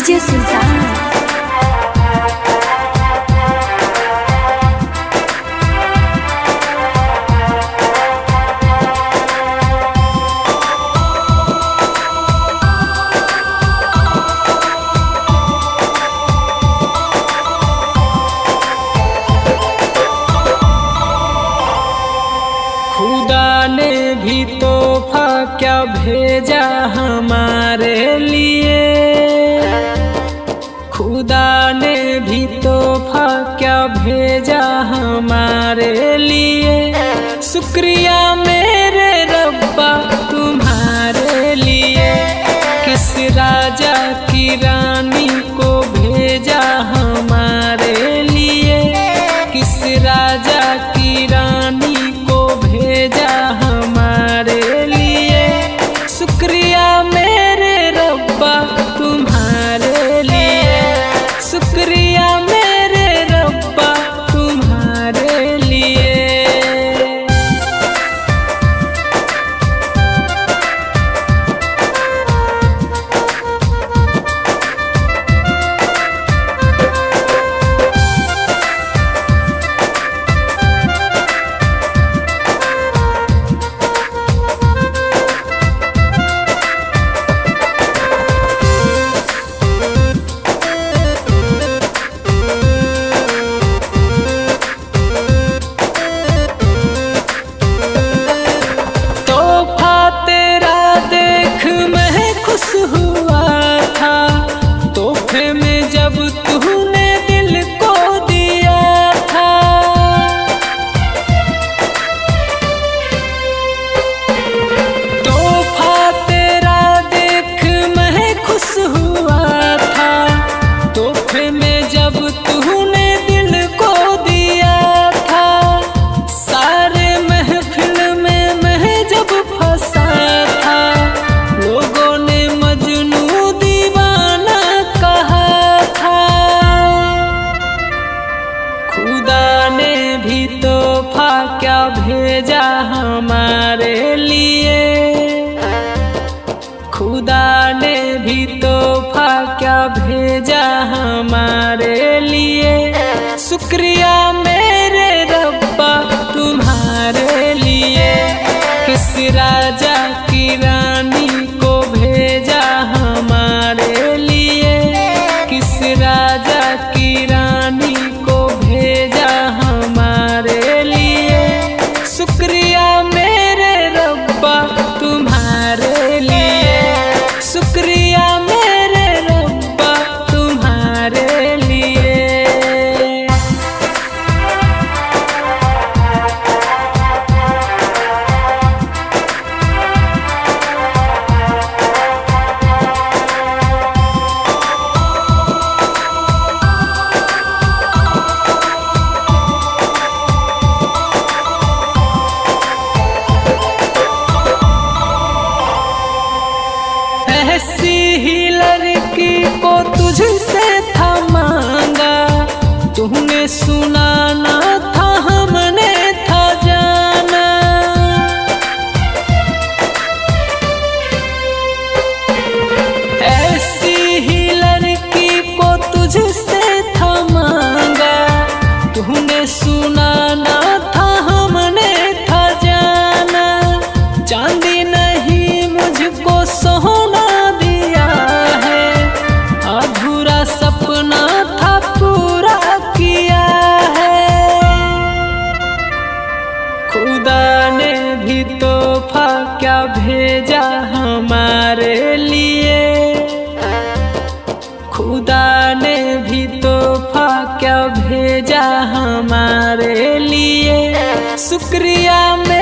DJ सुल्तान। खुदा ने भी तोहफा क्या भेजा हमारे लिए, खुदा ने भी तोहफा क्या भेजा हमारे लिए। शुक्रिया मेरे रब्बा तुम्हारे लिए, किस राजा की रानी को भेजा हमारे लिए, किस राजा की रानी को भेजा हमारे लिए। शुक्रिया मेरे रब्बा तुम्हारे लिए, शुक्रिया मेरे रब्बा तुम्हारे लिए। हुआ था तोहफे में जब तूने दिल को दिया था, तोहफा तेरा देख मैं खुश हुआ था। तोहफे में जब तूने दिल को दिया था, सारे महफिल में मैं जब फंसा था, लोगों ने मजनू दीवाना कहा था। खुदा ने भी तोहफा क्या भेजा हमारे लिए, खुदा ने भी तोहफा क्या भेजा हमारे लिए। शुक्रिया मेरे रब्बा तुम्हारे लिए, किस राजा की रानी को भेजा हमारे लिए, किस राजा की रानी को भेजा हमारे लिए। शुक्रिया मेरे रब्बा तुम्हारे लिए, शुक्रिया मेरे रब्बा तुम्हारे लिए। ऐसी ही लड़की को तुझसे था मांगा, तूने सुना ना था हमने था जाना। ऐसी ही लड़की को तुझसे था मांगा, तूने सुना ना था हमने था जाना। चांदी नहीं मुझको सोना दिया है, अधूरा सपना था पूरा किया है। खुदा ने भी तोहफा क्या भेजा हमारे लिए, खुदा ने भी तोहफा क्या भेजा हमारे लिए। शुक्रिया में